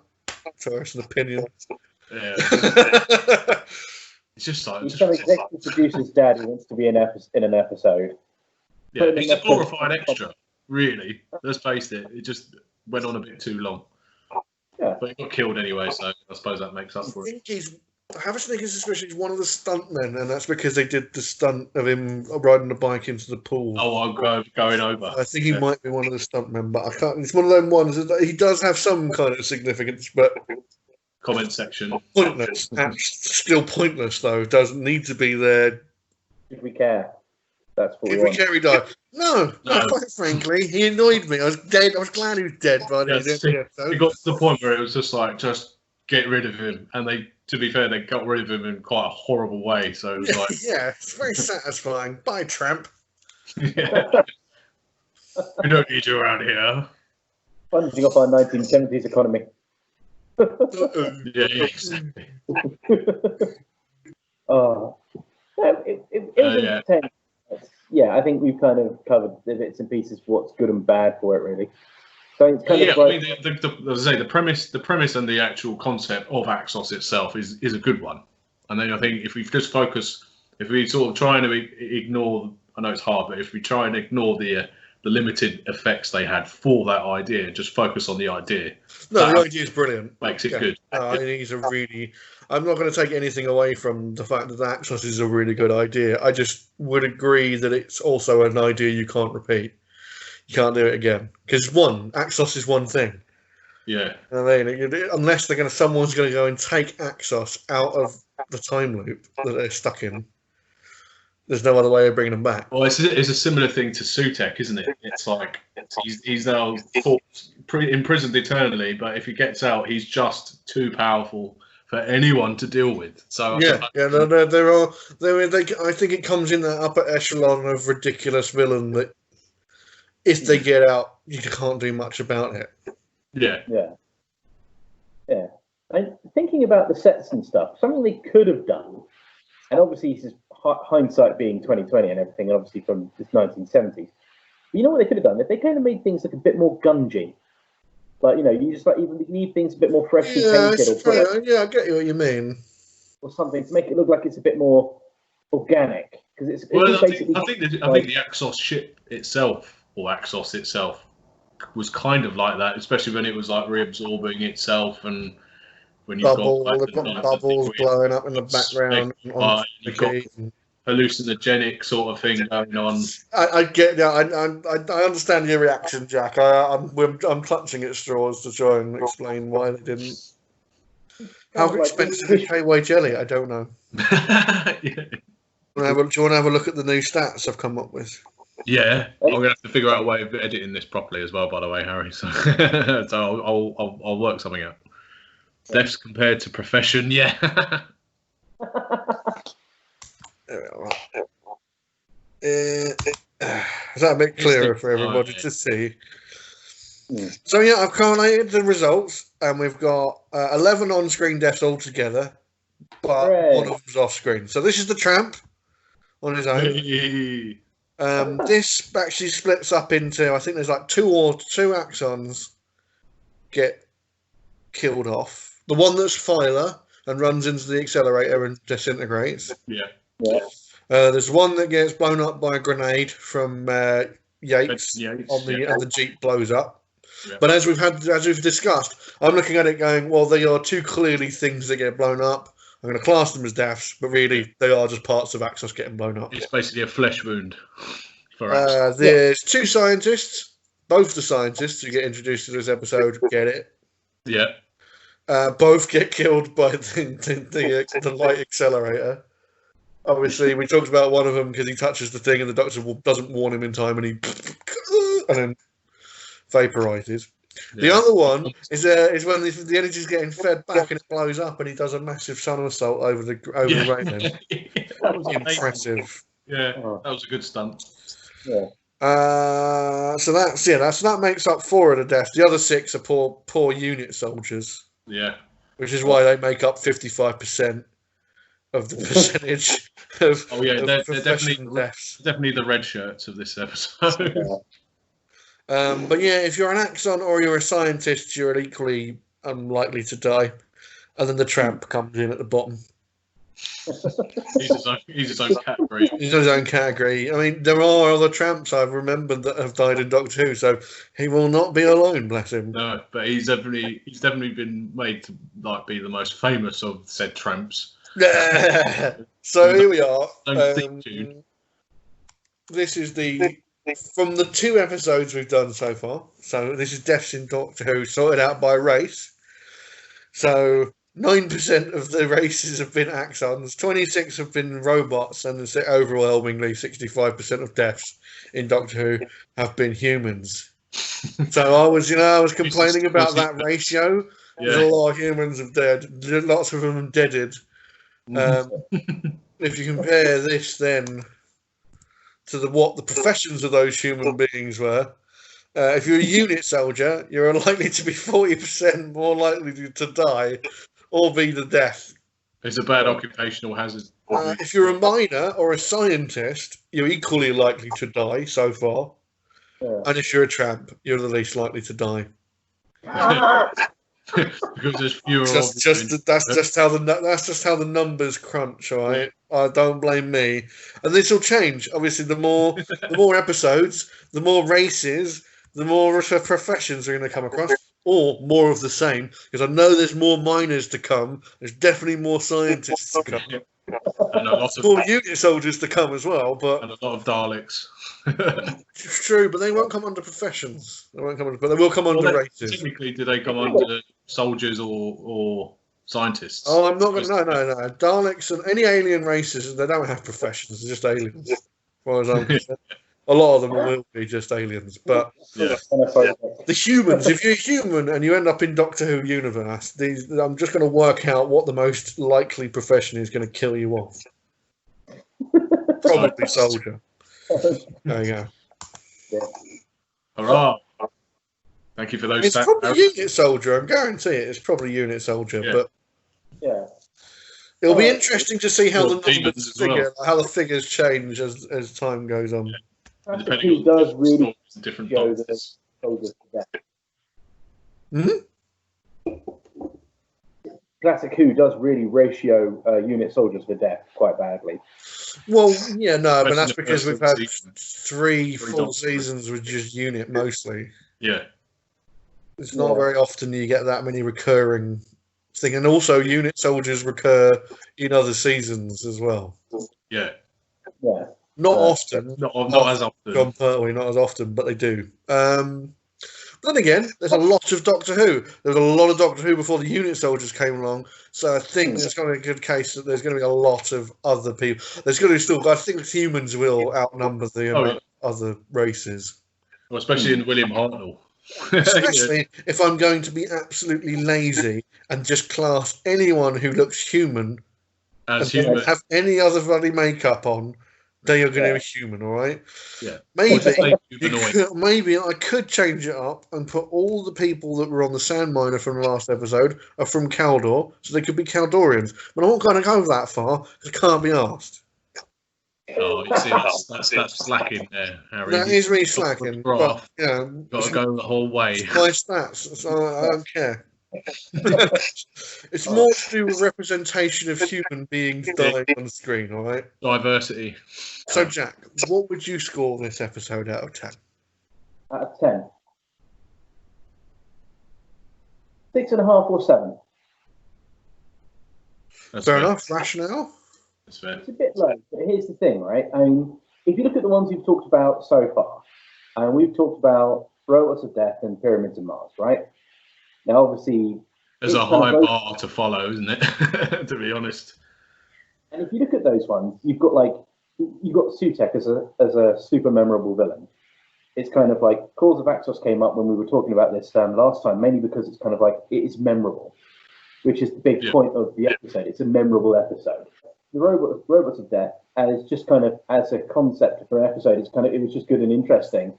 it's an opinion. Yeah. It's just like he's some executive producer's dad who wants to be in an episode. Yeah, he's a glorified extra. Really, let's face it. It just went on a bit too long. Yeah, but he got killed anyway, so I suppose that makes up for it. I have a sneaking suspicion he's one of the stuntmen, and that's because they did the stunt of him riding the bike into the pool. Oh, I'm going over. I think he might be one of the stuntmen, but I can't. It's one of them ones that he does have some kind of significance, but comment section pointless. Still pointless though. Doesn't need to be there. If we care, that's what we want. If we care, he died. No. Quite frankly, he annoyed me. I was dead. I was glad he was dead by the end of the episode. It got to the point where it was just like, just get rid of him, and they. To be fair, they got rid of him in quite a horrible way. So it was like, it's very satisfying. Bye, tramp. Yeah. We don't need you around here. Funding off our 1970s economy. Yeah, exactly. It was entertaining. Yeah, I think we've kind of covered the bits and pieces, what's good and bad for it, really. So it's kind of like, I mean, as I say, the premise and the actual concept of Axos itself is a good one. And then I think if we just focus, if we sort of try and ignore, I know it's hard, but if we try and ignore the the limited effects they had for that idea. Just focus on the idea. No, the idea is brilliant. Makes it good. I think he's a really. I'm not going to take anything away from the fact that the Axos is a really good idea. I just would agree that it's also an idea you can't repeat. You can't do it again because Axos is one thing. Yeah. I mean, unless someone's going to go and take Axos out of the time loop that they're stuck in, there's no other way of bringing them back. Well, it's a similar thing to Sutek, isn't it? It's like he's now imprisoned eternally, but if he gets out, he's just too powerful for anyone to deal with. So I think it comes in that upper echelon of ridiculous villain that if they get out, you can't do much about it. Yeah. And thinking about the sets and stuff, something they could have done, and obviously this is hindsight being 2020 and everything, and obviously from the 1970s. But you know what they could have done? If they kind of made things look a bit more gungy, like you just even leave things a bit more freshly painted, I get what you mean, or something to make it look like it's a bit more organic. Because it's basically. I think the Axos ship itself, or Axos itself, was kind of like that, especially when it was like reabsorbing itself and. When you've got bubbles blowing up in the background, you've got hallucinogenic sort of thing going on. I get that. I understand your reaction, Jack. I'm clutching at straws to try and explain why they didn't. How expensive is KY jelly? I don't know. Yeah. Do you want to have a look at the new stats I've come up with? Yeah, I'm gonna have to figure out a way of editing this properly as well. By the way, Harry, so I'll work something out. Deaths compared to profession, yeah. Is that a bit clearer for everybody to see? So yeah, I've collated the results, and we've got 11 on-screen deaths altogether, but one of them's off-screen. So this is the Tramp on his own. This actually splits up into, I think there's like two Axons get killed off. The one that's Filer and runs into the accelerator and disintegrates. Yeah. There's one that gets blown up by a grenade from Yates on the Jeep blows up. Yeah. But as we've discussed, I'm looking at it going, well, they are two clearly things that get blown up. I'm going to class them as deaths, but really they are just parts of Axos getting blown up. It's basically a flesh wound for Axos. There's two scientists. Both the scientists who get introduced to this episode get it. Yeah. Both get killed by the light accelerator. Obviously, we talked about one of them because he touches the thing and the doctor doesn't warn him in time and he and then vaporizes. Yeah. The other one is when the energy's getting fed back and it blows up and he does a massive somersault over the railing. That was impressive. Yeah, that was a good stunt. Yeah. So that makes up 4 of the deaths. The other 6 are poor unit soldiers. Yeah. Which is why they make up 55% of the percentage of. Oh yeah, they're definitely the red shirts of this episode. But yeah, if you're an Axon or you're a scientist, you're equally unlikely to die. And then the Tramp comes in at the bottom. He's his own category. He's his own category. I mean, there are other Tramps I've remembered that have died in Doctor Who, so he will not be alone, bless him. No, but he's definitely been made to be the most famous of said Tramps. So here we are. This is from the 2 episodes we've done so far. So this is Deaths in Doctor Who, sorted out by race. So 9% of the races have been Axons, 26 have been robots, and overwhelmingly 65% of deaths in Doctor Who have been humans. So I was complaining about that ratio. Yeah. There's a lot of humans have dead. Lots of them have deaded. If you compare this then to what the professions of those human beings were, if you're a unit soldier, you're likely to be 40% more likely to die or be the death. It's a bad occupational hazard. If you're a miner or a scientist, you're equally likely to die so far. Yeah. And if you're a tramp, you're the least likely to die. Because there's fewer. That's just how the numbers crunch, right? Don't blame me. And this will change. Obviously, the more episodes, the more races, the more professions are going to come across, or more of the same. Because I know there's more miners to come. There's definitely more scientists to come. And a lot of more unit soldiers to come as well, but and a lot of Daleks. it's true, but they won't come under professions. They won't come under, but they will come under races. Technically, do they come under soldiers or scientists? Oh, I'm not going to. No. Daleks and any alien races, they don't have professions. They're just aliens. As far as I'm concerned. A lot of them will be just aliens, but the humans. If you're a human and you end up in Doctor Who universe, I'm just going to work out what the most likely profession is going to kill you off. Probably soldier. There you go. Yeah. Hurrah! Thank you for those. It's probably unit soldier. I guarantee it. It's probably unit soldier, but it'll be interesting to see how how the figures change as time goes on. Yeah. Classic Who does really different show the soldiers to death. Classic Who does really ratio unit soldiers to death quite badly. Well, yeah, no, but that's because we've had 3 full seasons with just unit mostly. Yeah. It's not very often you get that many recurring things. And also unit soldiers recur in other seasons as well. Yeah. Yeah. Not often. Not as often. John Pertwee, not as often, but they do. But then again, there's a lot of Doctor Who. There was a lot of Doctor Who before the unit soldiers came along. So I think there's going to be a good case that there's going to be a lot of other people. There's going to be still, I think humans will outnumber the other races. Well, especially in William Hartnell. Especially if I'm going to be absolutely lazy and just class anyone who looks human as human, have any other bloody makeup on. They are going to be human, all right? Yeah. Maybe I could change it up and put all the people that were on the Sand Miner from the last episode are from Caldor, so they could be Caldorians. But I'm not going to go that far because I can't be asked. Oh, you see, that's slacking there, Harry. That is me slacking. But, got to go the whole way. It's my stats, so I don't care. It's more to do with representation of human beings dying on the screen, all right? Diversity. So, Jack, what would you score this episode out of 10? Out of 10? 6.5 or 7. Fair enough. Rationale? That's fair. It's a bit low, but here's the thing, right? I mean, if you look at the ones we've talked about so far, and we've talked about Robots of Death and Pyramids of Mars, right? Now, obviously, there's a high bar to follow, isn't it? To be honest. And if you look at those ones, you've got Sutek as a super memorable villain. It's kind of like Claws of Axos came up when we were talking about this last time, mainly because it's kind of like it is memorable, which is the big point of the episode. It's a memorable episode. The Robots of Death, as just kind of as a concept for an episode, it was just good and interesting,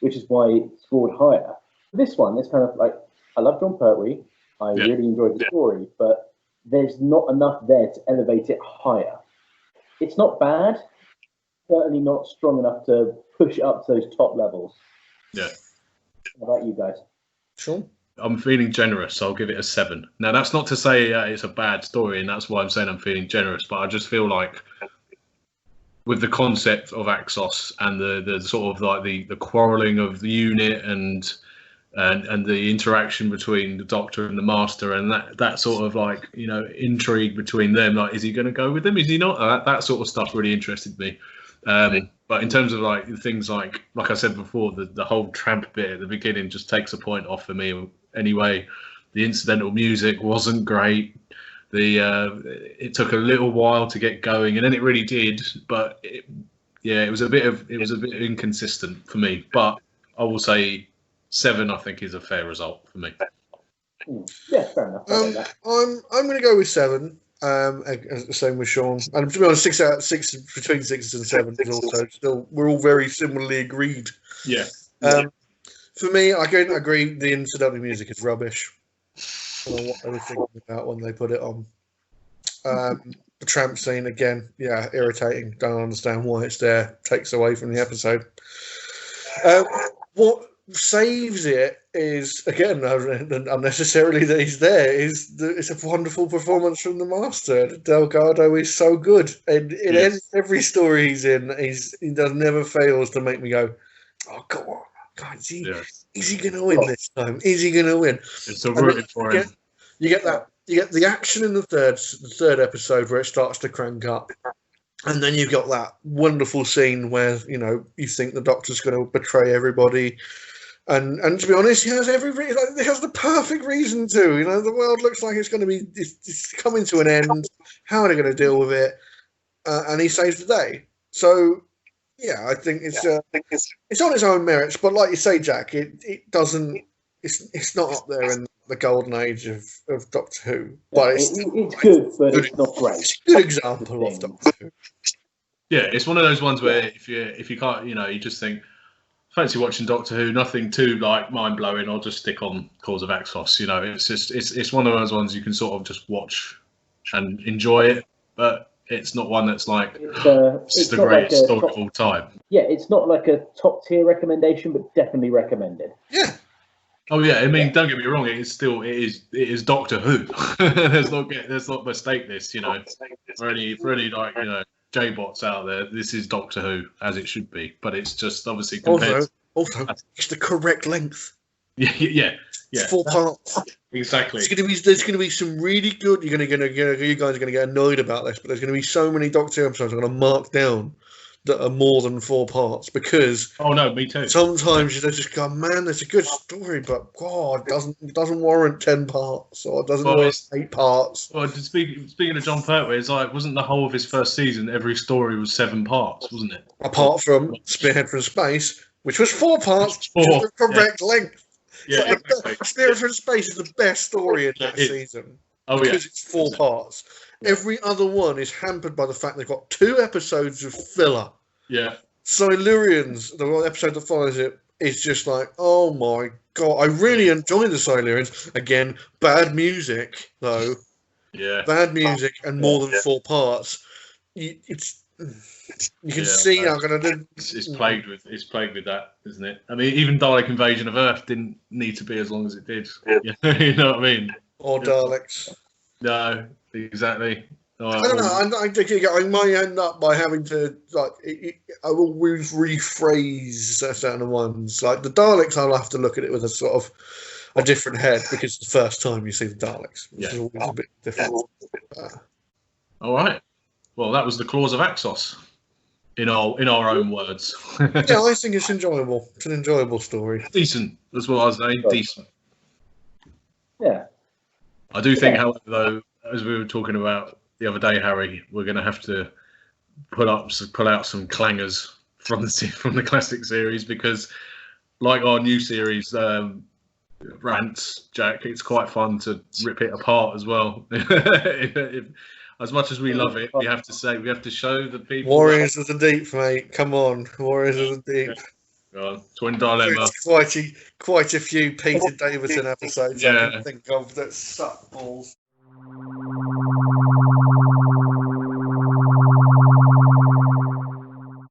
which is why it scored higher. This one, it's kind of like, I love John Pertwee. I really enjoyed the story, but there's not enough there to elevate it higher. It's not bad, certainly not strong enough to push it up to those top levels. Yeah. How about you guys? Sure. I'm feeling generous, so I'll give it a 7. Now, that's not to say it's a bad story, and that's why I'm saying I'm feeling generous, but I just feel like with the concept of Axos and the sort of like the quarrelling of the unit and the interaction between the Doctor and the Master and that sort of like, you know, intrigue between them, like, is he going to go with them, is he not, that sort of stuff really interested me. But in terms of like things like I said before, the whole tramp bit at the beginning just takes a point off for me anyway. The incidental music wasn't great. It took a little while to get going, and then it really did, but it was a bit inconsistent for me. But I will say 7, I think, is a fair result for me. Yeah, fair enough. I'm going to go with 7. Same with Sean, and to be honest, 6 out of 6 between 6 and 7 is also still, we're all very similarly agreed. Yeah. For me, I can agree. The incidental music is rubbish. I don't know what they were thinking about when they put it on. The tramp scene again, irritating. Don't understand why it's there. Takes away from the episode. What saves it is, again, unnecessarily that he's there, it's a wonderful performance from the Master. Delgado is so good. And in every story he's in, he never fails to make me go, oh, come on. God, is he going to win this time? Is he going to win? It's so rooted for him. You get the action in the third episode where it starts to crank up. And then you've got that wonderful scene where, you think the Doctor's going to betray everybody. And to be honest, he has he has the perfect reason to. The world looks like it's coming to an end. How are they going to deal with it? And he saves the day. So, yeah, I think it's on its own merits. But like you say, Jack, it doesn't. It's not up there in the golden age of Doctor Who. But it's good, but it's not great. It's a good example of Doctor Who. Yeah, it's one of those ones where if you can't, you just think, fancy watching Doctor Who, nothing too mind blowing. I'll just stick on Claws of Axos. It's just it's one of those ones you can sort of just watch and enjoy it, but it's not one that's like it's the greatest story of all time. Yeah, it's not like a top tier recommendation, but definitely recommended. Yeah. Oh yeah, I mean, don't get me wrong. It is Doctor Who. let's not mistake this. For any J-bots out there, this is Doctor Who as it should be, but it's just obviously compared. Also, it's the correct length. Yeah. 4 parts. Exactly. There's going to be some really good. You guys are going to get annoyed about this, but there's going to be so many Doctor Who episodes I'm going to mark down that are more than 4 parts because. Oh no, me too. Sometimes you just go, man, it's a good story, but God, it doesn't warrant 10 parts or it doesn't warrant 8 parts. Well, speaking of John Pertwee, it's like wasn't the whole of his first season every story was 7 parts, wasn't it? Apart from Spearhead from Space, which was 4 parts, the correct length. Yeah, Spearhead from Space is the best story in that season. Because it's 4 parts. Every other one is hampered by the fact they've got 2 episodes of filler. Yeah. Silurians, the episode that follows it, is just like, oh my God. I really enjoy the Silurians. Again, bad music, though. Yeah. Bad music and more than 4 parts. You can see how going to do. It's plagued with that, isn't it? I mean, even Dalek Invasion of Earth didn't need to be as long as it did. You know what I mean? Or Daleks. No, exactly. I don't know. I might end up by having to I will rephrase certain ones. Like the Daleks, I'll have to look at it with a sort of a different head because it's the first time you see the Daleks, which is always a bit different. All right. Well, that was the Claws of Axos, in our own words. Yeah, I think it's enjoyable. It's an enjoyable story. Decent. That's what I was saying. Decent. Yeah. I do think, however, though, as we were talking about the other day, Harry, we're going to have to pull out some clangers from the classic series because, like our new series, Rants, Jack, it's quite fun to rip it apart as well. As much as we love it, we have to show the people. Warriors of the Deep, mate. Come on, Warriors of the Deep. Twin Dilemma. Quite a few Peter Davison episodes I can think of that suck balls.